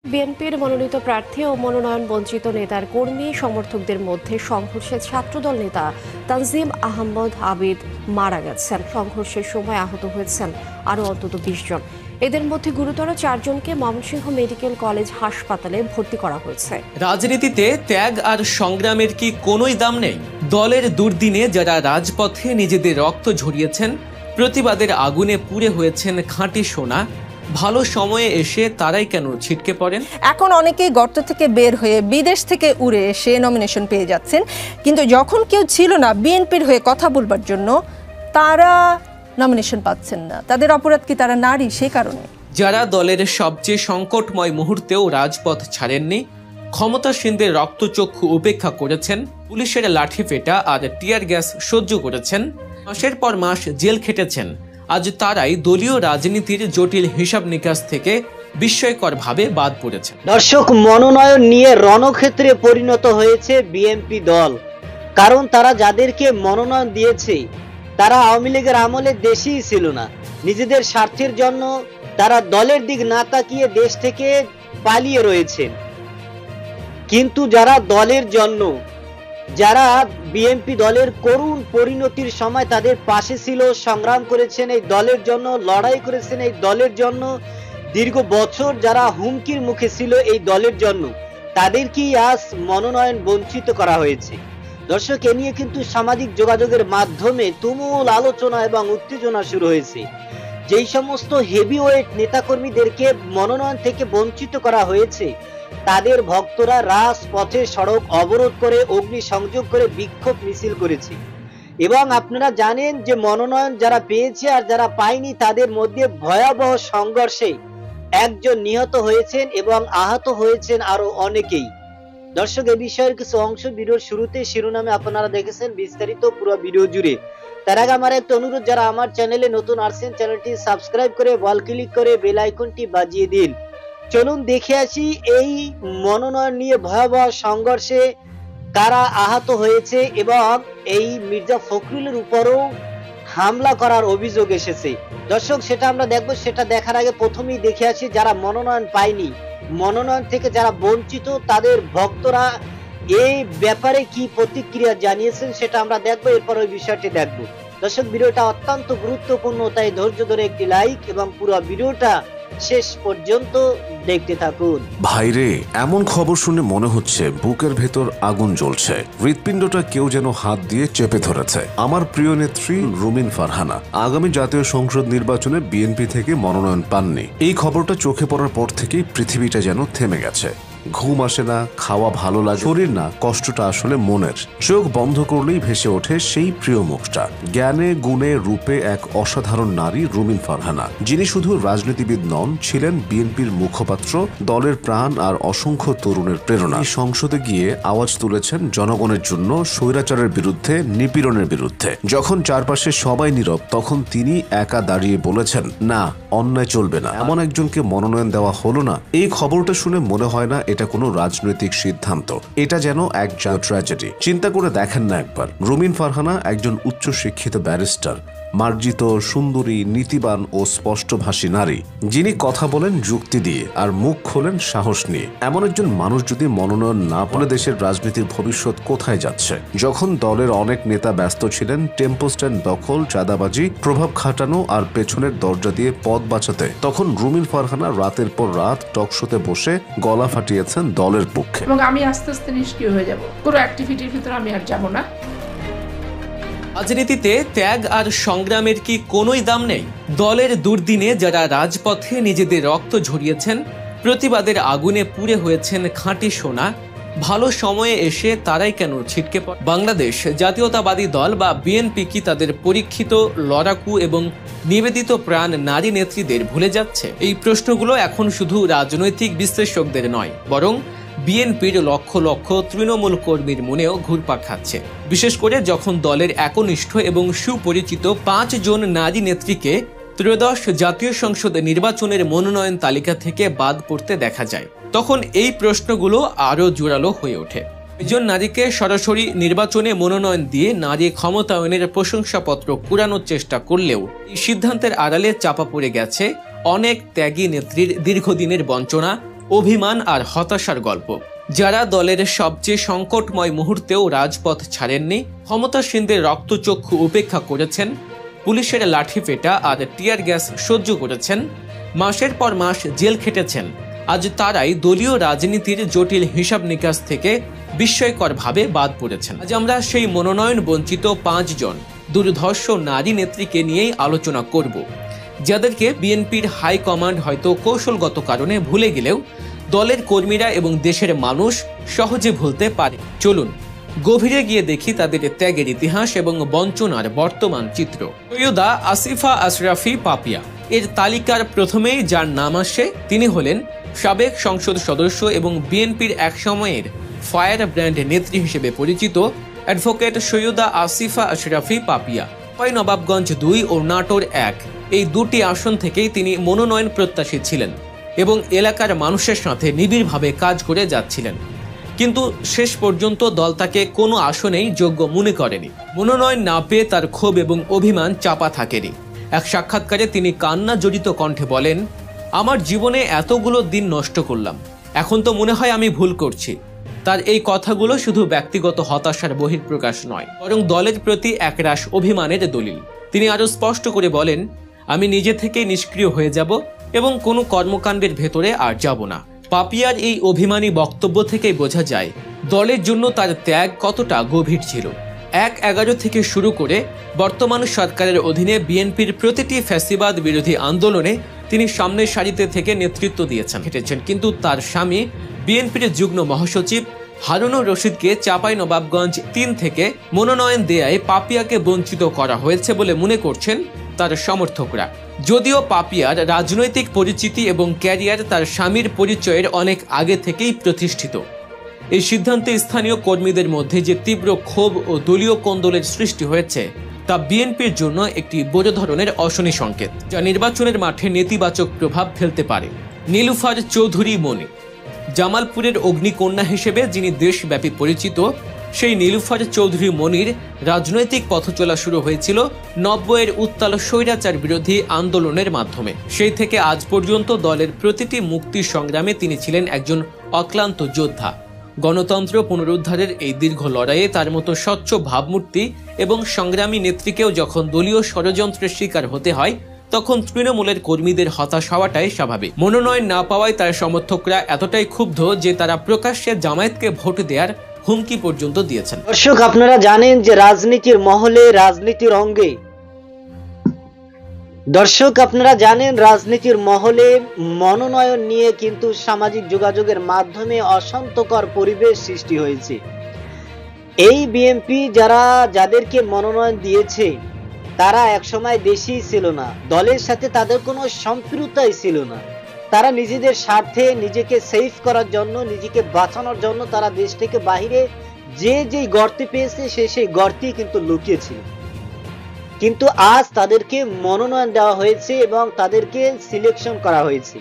বিএনপির মনোনীত প্রার্থী ও মনোনয়ন বঞ্চিত নেতার কর্মী সমর্থকদের মধ্যে সংঘর্ষে ছাত্রদল নেতা তানজিম আহমদ আবিদ মারা গেছেন। সংঘর্ষের সময় আহত হয়েছেন আরও অন্তত ২০ জন। এদের মধ্যে গুরুতর ৪ জনকে ময়মনসিংহ মেডিকেল কলেজ হাসপাতালে ভর্তি করা হয়েছে। রাজনীতিতে ত্যাগ আর সংগ্রামের কি কোনোই দাম নেই? দলের দুর্দিনে যারা রাজপথে নিজেদের রক্ত ঝরিয়েছেন, প্রতিবাদের আগুনে পুড়ে হয়েছেন খাঁটি সোনা, ভালো সময়ে এসে তারাই কেন ছিটকে পড়েন? এখন অনেকেই গর্ত থেকে বের হয়ে বিদেশ থেকে উড়ে এসে নমিনেশন পেয়ে যাচ্ছেন, কিন্তু যখন কেউ ছিল না বিএনপির হয়ে কথা বলবার জন্য, তারা নমিনেশন পাচ্ছেন না। তাদের অপরাধ কি তারা নারী? সেই কারণে যারা দলের সবচেয়ে সংকটময় মুহূর্তেও রাজপথ ছাড়েননি, ক্ষমতাসীনদের রক্তচক্ষু উপেক্ষা করেছেন, পুলিশের লাঠিপেটা আর টিয়ার গ্যাস সহ্য করেছেন, মাসের পর মাস জেল খেটেছেন, আজ তারাই দলীয় রাজনীতির জটিল হিসাব নিকাশ থেকে বিস্ময়করভাবে বাদ পড়েছে। দর্শক, মনোনয়ন নিয়ে রণক্ষেত্রে পরিণত হয়েছে বিএনপি দল। কারণ তারা যাদেরকে মনোনয়ন দিয়েছে তারা আওয়ামী লীগের আমলে দেশেই ছিল না। নিজেদের স্বার্থের জন্য তারা দলের দিক না তাকিয়ে দেশ থেকে পালিয়ে রয়েছেন। কিন্তু যারা দলের জন্য, যারা বিএনপি দলের করুণ পরিণতির সময় তাদের পাশে ছিল, সংগ্রাম করেছেন এই দলের জন্য, লড়াই করেছেন এই দলের জন্য, দীর্ঘ বছর যারা হুমকির মুখে ছিল এই দলের জন্য, তাদেরকেই আজ মনোনয়ন বঞ্চিত করা হয়েছে। দর্শক, এ নিয়ে কিন্তু সামাজিক যোগাযোগের মাধ্যমে তুমুল আলোচনা এবং উত্তেজনা শুরু হয়েছে। যেই সমস্ত হেভিওয়েট নেতাকর্মীদেরকে মনোনয়ন থেকে বঞ্চিত করা হয়েছে, তাদের ভক্তরা রাজপথে সড়ক অবরোধ করে, অগ্নিসংযোগ করে বিক্ষোভ মিছিল করেছে। এবং আপনারা জানেন যে মনোনয়ন যারা পেয়েছে আর যারা পায়নি তাদের মধ্যে ভয়াবহ সংঘর্ষে একজন নিহত হয়েছেন এবং আহত হয়েছেন আরো অনেকেই। দর্শক, এই বিষয়ের কিছু অংশ ভিডিওর শুরুতে শিরোনামে আপনারা দেখেছেন, বিস্তারিত পুরো ভিডিও জুড়ে। তার আগে আমার একটা অনুরোধ, যারা আমার চ্যানেলে নতুন আসছেন চ্যানেলটি সাবস্ক্রাইব করে বল ক্লিক করে বেল আইকনটি বাজিয়ে দিন। চলুন দেখে আসি এই মনোনয়ন নিয়ে ভয়াবহ সংঘর্ষে কারা আহত হয়েছে এবং এই মির্জা ফখরুলের উপরও হামলা করার অভিযোগ এসেছে। দর্শক, সেটা আমরা দেখবো। সেটা দেখার আগে প্রথমেই দেখে আসি যারা মনোনয়ন পায়নি, মনোনয়ন থেকে যারা বঞ্চিত, তাদের ভক্তরা এই ব্যাপারে কি প্রতিক্রিয়া জানিয়েছেন সেটা আমরা দেখবো। এরপর ওই বিষয়টি দেখবো। দর্শক, ভিডিওটা অত্যন্ত গুরুত্বপূর্ণ, তাই ধৈর্য ধরে একটি লাইক এবং পুরো ভিডিওটা শেষ পর্যন্ত দেখতে থাকুন। ভাইরে, এমন খবর শুনে মনে হচ্ছে বুকের ভেতর আগুন জ্বলছে। হৃৎপিণ্ডটা কেউ যেন হাত দিয়ে চেপে ধরেছে। আমার প্রিয় নেত্রী রুমিন ফারহানা আগামী জাতীয় সংসদ নির্বাচনে বিএনপি থেকে মনোনয়ন পাননি। এই খবরটা চোখে পড়ার পর থেকেই পৃথিবীটা যেন থেমে গেছে। ঘুম আসে না, খাওয়া ভালো লাগে, শরীর না, কষ্টটা আসলে মনের। চোখ বন্ধ করলেই ভেসে ওঠে সেই প্রিয় মুখটা। জ্ঞানে গুণে রূপে এক অসাধারণ নারী রুমিন ফারহানা, যিনি শুধু রাজনীতিবিদ নন, ছিলেন বিএনপির মুখপাত্র, দলের প্রাণ আর অসংখ্য তরুণের প্রেরণা। সংসদে গিয়ে আওয়াজ তুলেছেন জনগণের জন্য, স্বৈরাচারের বিরুদ্ধে, নিপীড়নের বিরুদ্ধে। যখন চারপাশে সবাই নীরব, তখন তিনি একা দাঁড়িয়ে বলেছেন, না, অন্যায় চলবে না। এমন একজনকে মনোনয়ন দেওয়া হলো না। এই খবরটা শুনে মনে হয় না এটা কোনো রাজনৈতিক সিদ্ধান্ত, এটা যেন এক ট্র্যাজেডি। চিন্তা করে দেখেন না একবার, রুমিন ফারহানা একজন উচ্চ শিক্ষিত ব্যারিস্টার, মার্জিত, সুন্দরী, নীতিবান ও স্পষ্টভাষী নারী, যিনি কথা বলেন যুক্তি দিয়ে আর মুখ খোলেন সাহস নিয়ে। এমন একজন মানুষ যদি মনোনয়ন না পেলে দেশের রাজনীতির ভবিষ্যৎ কোথায় যাচ্ছে? যখন দলের অনেক নেতা ব্যস্ত ছিলেন টেম্পো স্ট্যান্ড দখল, চাঁদাবাজি, প্রভাব খাটানো আর পেছনের দরজা দিয়ে পদ বাঁচাতে, তখন রুমিন ফারহানা রাতের পর রাত টকশোতে বসে গলা ফাটিয়েছেন দলের পক্ষে। এবং আমি আস্তে আস্তে নিষ্ক্রিয় হয়ে যাব, কোনো অ্যাক্টিভিটির ভিতরে আমি আর যাব না। রাজনীতিতে ত্যাগ আর সংগ্রামের কি কোনোই দাম নেই? দলের দুর্দিনে যারা রাজপথে নিজেদের রক্ত ঝরিয়েছেন, প্রতিবাদের আগুনে পুড়ে হয়েছেন খাঁটি সোনা, ভালো সময়ে এসে তারাই কেন ছিটকে পড়ে? বাংলাদেশ জাতীয়তাবাদী দল বা বিএনপি কি তাদের পরীক্ষিত, লড়াকু এবং নিবেদিত প্রাণ নারী নেত্রীদের ভুলে যাচ্ছে? এই প্রশ্নগুলো এখন শুধু রাজনৈতিক বিশ্লেষকদের নয়, বরং বিএনপির লক্ষ লক্ষ তৃণমূল কর্মীর মনেও ঘুরপাক খাচ্ছে। বিশেষ করে যখন দলের একনিষ্ঠ এবং সুপরিচিত 5 জন নারী নেত্রীকে ত্রয়োদশ জাতীয় সংসদ নির্বাচনের মনোনয়ন তালিকা থেকে বাদ পড়তে দেখা যায়, তখন এই প্রশ্নগুলো আরও জোরালো হয়ে ওঠে। একজন নারীকে সরাসরি নির্বাচনে মনোনয়ন দিয়ে নারী ক্ষমতায়নের প্রশংসাপত্র কুড়ানোর চেষ্টা করলেও এই সিদ্ধান্তের আড়ালে চাপা পড়ে গেছে অনেক ত্যাগী নেত্রীর দীর্ঘদিনের বঞ্চনা, অভিমান আর হতাশার গল্প। যারা দলের সবচেয়ে সংকটময় মুহূর্তেও রাজপথ ছাড়েননি, ক্ষমতাসীনদের রক্তচক্ষু উপেক্ষা করেছেন, পুলিশের লাঠিপেটা আর টিয়ার গ্যাস সহ্য করেছেন, মাসের পর মাস জেল খেটেছেন, আজ তারাই দলীয় রাজনীতির জটিল হিসাব নিকাশ থেকে বিস্ময়করভাবে বাদ পড়েছেন। আজ আমরা সেই মনোনয়ন বঞ্চিত 5 জন দুর্ধর্ষ নারী নেত্রীকে নিয়েই আলোচনা করব, যাদেরকে বিএনপির হাইকমান্ড হয়তো কৌশলগত কারণে ভুলে গেলেও দলের কর্মীরা এবং দেশের মানুষ সহজে ভুলতে পারে। চলুন গভীরে গিয়ে দেখি তাদের ত্যাগের ইতিহাস এবং বঞ্চনার বর্তমান চিত্র। সৈয়দা আসিফা আশরাফি পাপিয়া এর তালিকার প্রথমেই যার নাম আসে তিনি হলেন সাবেক সংসদ সদস্য এবং বিএনপির এক সময়ের ফায়ার ব্র্যান্ড নেত্রী হিসেবে পরিচিত অ্যাডভোকেট সৈয়দা আসিফা আশরাফি পাপিয়া। নবাবগঞ্জ 2 ও নাটোর 1 এই দুটি আসন থেকেই তিনি মনোনয়ন প্রত্যাশী ছিলেন এবং এলাকার মানুষের সাথে নিবিড়ভাবে কাজ করে যাচ্ছিলেন, কিন্তু শেষ পর্যন্ত দল তাকে কোনো আসনেই যোগ্য মনে করেনি। মনোনয়ন না পেয়ে তার ক্ষোভ এবং অভিমান চাপা থাকেনি। এক সাক্ষাৎকারে তিনি কান্না জড়িত কণ্ঠে বলেন, আমার জীবনে এতগুলো দিন নষ্ট করলাম, এখন তো মনে হয় আমি ভুল করছি। তার এই কথাগুলো শুধু ব্যক্তিগত হতাশার বহিঃপ্রকাশ নয়, বরং দলের প্রতি একরাশ অভিমানের দলিল। তিনি আরো স্পষ্ট করে বলেন, আমি নিজে থেকেই নিষ্ক্রিয় হয়ে যাব এবং কোনো কর্মকাণ্ডের ভেতরে আর যাব না। পাপিয়ার এই অভিমানী বক্তব্য থেকেই বোঝা যায় দলের জন্য তার ত্যাগ কতটা গভীর ছিল। 1-11 থেকে শুরু করে বর্তমান সরকারের অধীনে বিএনপির প্রতিটি ফ্যাসিবাদ বিরোধী আন্দোলনে তিনি সামনের সারিতে থেকে নেতৃত্ব দিয়েছেন, হেঁটেছেন। কিন্তু তার স্বামী বিএনপির যুগ্ম মহাসচিব হারুনুর রশিদকে চাঁপাইনবাবগঞ্জ 3 থেকে মনোনয়ন দেয়ায় পাপিয়াকে বঞ্চিত করা হয়েছে বলে মনে করছেন তার সমর্থকরা। যদিও পাপিয়ার রাজনৈতিক পরিচিতি এবং ক্যারিয়ার তার স্বামীর পরিচয়ের অনেক আগে থেকেই প্রতিষ্ঠিত, এই সিদ্ধান্তে স্থানীয় কর্মীদের মধ্যে যে তীব্র ক্ষোভ ও দলীয় কোন্দলের সৃষ্টি হয়েছে তা বিএনপির জন্য একটি বড় ধরনের অশনি সংকেত, যা নির্বাচনের মাঠে নেতিবাচক প্রভাব ফেলতে পারে। নীলুফার চৌধুরী মনি জামালপুরের অগ্নিকন্যা হিসেবে যিনি দেশব্যাপী পরিচিত, সেই নীলুফার চৌধুরী মনির রাজনৈতিক পথচলা শুরু হয়েছিল 90-এর উত্তাল স্বৈরাচার বিরোধী আন্দোলনের মাধ্যমে। সেই থেকে আজ পর্যন্ত দলের প্রতিটি মুক্তি সংগ্রামে তিনি ছিলেন একজন অক্লান্ত যোদ্ধা। গণতন্ত্র পুনরুদ্ধারের এই দীর্ঘ লড়াইয়ে তার মতো স্বচ্ছ ভাবমূর্তি এবং সংগ্রামী নেত্রীকেও যখন দলীয় ষড়যন্ত্রের শিকার হতে হয়, তখন তৃণমূলের কর্মীদের হতাশ হওয়াটাই স্বাভাবিক। মনোনয়ন না পাওয়ায় তার সমর্থকরা এতটাই ক্ষুব্ধ যে তারা প্রকাশ্যে জামায়াতকে ভোট দেওয়ার হুমকি পর্যন্ত দিয়েছেন। দর্শক, আপনারা জানেন যে রাজনীতির মহলে, রাজনীতির অঙ্গে মনোনয়ন নিয়ে কিন্তু সামাজিক যোগাযোগের মাধ্যমে অশান্তকর পরিবেশ সৃষ্টি হয়েছে। এই বিএনপি যাদেরকে মনোনয়ন দিয়েছে তারা একসময় দেশেই ছিল না, দলের সাথে তাদের কোনো সম্পৃক্ততাই ছিল না। তারা নিজেদের স্বার্থে নিজেকে সেভ করার জন্য, নিজেকে বাঁচানোর জন্য তারা দেশ থেকে বাহিরে যেই গর্তে পেয়েছে সেই গর্তেই কিন্তু লুকিয়েছিল। কিন্তু আজ তাদেরকে মনোনয়ন দেওয়া হয়েছে এবং তাদেরকে সিলেকশন করা হয়েছে।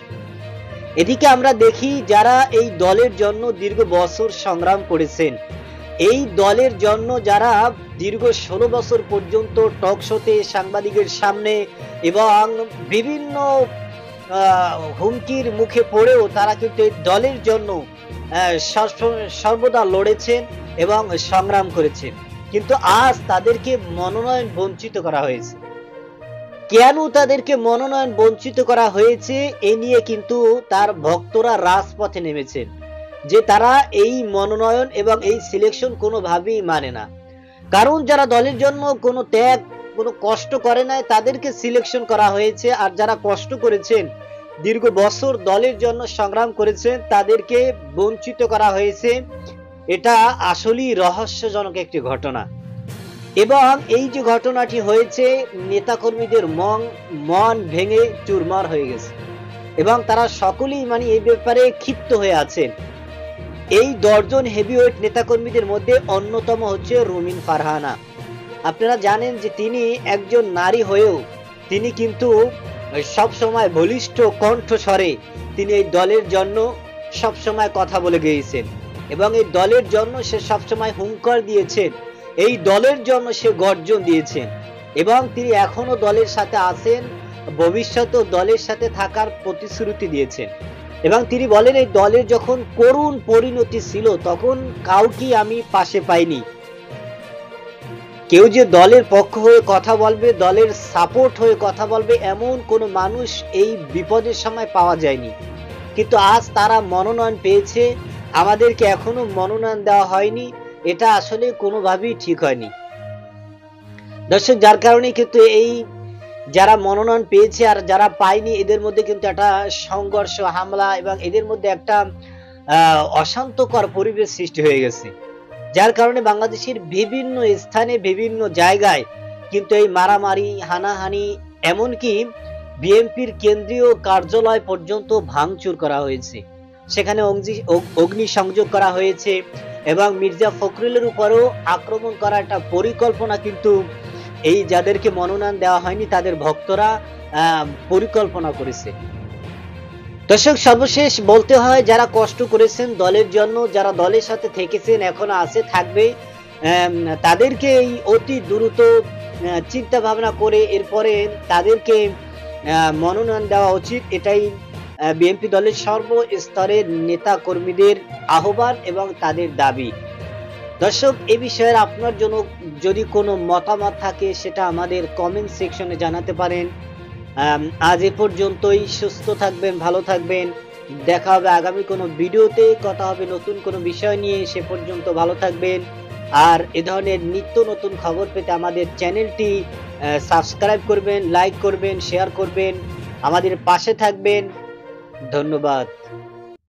এদিকে আমরা দেখি যারা এই দলের জন্য দীর্ঘ বছর সংগ্রাম করেছেন, এই দলের জন্য যারা দীর্ঘ 16 বছর পর্যন্ত টক শোতে, সাংবাদিকের সামনে এবং বিভিন্ন হুমকির মুখে পড়েও তারা কিন্তু এই দলের জন্য সর্বদা লড়েছেন এবং সংগ্রাম করেছেন, কিন্তু আজ তাদেরকে মনোনয়ন বঞ্চিত করা হয়েছে। কেন তাদেরকে মনোনয়ন বঞ্চিত করা হয়েছে এ নিয়ে কিন্তু তার ভক্তরা রাজপথে নেমেছেন, যে তারা এই মনোনয়ন এবং এই সিলেকশন কোনোভাবেই মানে না। কারণ যারা দলের জন্য কোনো ত্যাগ, কোনো কষ্ট করে নাই তাদেরকে সিলেকশন করা হয়েছে, আর যারা কষ্ট করেছেন, দীর্ঘ বছর দলের জন্য সংগ্রাম করেছেন, তাদেরকে বঞ্চিত করা হয়েছে। এটা আসলেই রহস্যজনক একটি ঘটনা। এবং এই যে ঘটনাটি হয়েছে, নেতাকর্মীদের মন ভেঙে চুরমার হয়ে গেছে এবং তারা সকলেই এই ব্যাপারে ক্ষিপ্ত হয়ে আছেন। এই 10 জন হেভিওয়েট নেতাকর্মীদের মধ্যে অন্যতম হচ্ছে রুমিন ফারহানা। আপনারা জানেন যে তিনি একজন নারী হয়েও তিনি কিন্তু সব সময় বলিষ্ঠ কণ্ঠস্বরে তিনি এই দলের জন্য সব সময় কথা বলে গিয়েছেন এবং এই দলের জন্য সে সব সময় হুঙ্কার দিয়েছেন, এই দলের জন্য সে গর্জন দিয়েছেন এবং তিনি এখনো দলের সাথে আছেন, ভবিষ্যতেও দলের সাথে থাকার প্রতিশ্রুতি দিয়েছেন। এবং তিনি বলেন এই দলের যখন করুণ পরিণতি ছিল তখন কাউকে আমি পাশে পাইনি। কেউ যে দলের পক্ষ হয়ে কথা বলবে, দলের সাপোর্ট হয়ে কথা বলবে, এমন কোনো মানুষ এই বিপদের সময় পাওয়া যায়নি। কিন্তু আজ তারা মনোনয়ন পেয়েছে, আমাদেরকে এখনো মনোনয়ন দেওয়া হয়নি, এটা আসলে কোনোভাবেই ঠিক হয়নি। দর্শক, যার কারণে কিন্তু এই যারা মনোনয়ন পেয়েছে আর যারা পায়নি এদের মধ্যে কিন্তু একটা সংঘর্ষ, হামলা এবং এদের মধ্যে একটা অশান্তকর পরিবেশ সৃষ্টি হয়ে গেছে, যার কারণে বাংলাদেশের বিভিন্ন স্থানে বিভিন্ন জায়গায় কিন্তু এই মারামারি, হানাহানি, এমনকি বিএনপির কেন্দ্রীয় কার্যালয় পর্যন্ত ভাঙচুর করা হয়েছে, সেখানে অগ্নি সংযোগ করা হয়েছে এবং মির্জা ফখরুলের উপরেও আক্রমণ করার একটা পরিকল্পনা কিন্তু এই যাদেরকে মনোনয়ন দেওয়া হয়নি তাদের ভক্তরা পরিকল্পনা করেছে। দর্শক, সর্বশেষ বলতে হয়, যারা কষ্ট করেছেন দলের জন্য, যারা দলের সাথে থেকেছেন, এখনো আছে, থাকবে, তাদেরকে এই অতি দ্রুত চিন্তা ভাবনা করে এরপরে তাদেরকে মনোনয়ন দেওয়া উচিত, এটাই বিএনপি দলের সর্বস্তরের নেতা কর্মীদের আহ্বান এবং তাদের দাবি। দর্শক, এই বিষয়ে আপনার জন্য যদি কোনো মতামত থাকে সেটা আমাদের কমেন্ট সেকশনে জানাতে পারেন। আজ এ পর্যন্তই। সুস্থ থাকবেন, ভালো থাকবেন, দেখা হবে আগামী কোনো ভিডিওতে, কথা হবে নতুন কোনো বিষয় নিয়ে। সে পর্যন্ত ভালো থাকবেন, আর এ ধরনের নিত্য নতুন খবর পেতে আমাদের চ্যানেলটি সাবস্ক্রাইব করবেন, লাইক করবেন, শেয়ার করবেন, আমাদের পাশে থাকবেন। ধন্যবাদ।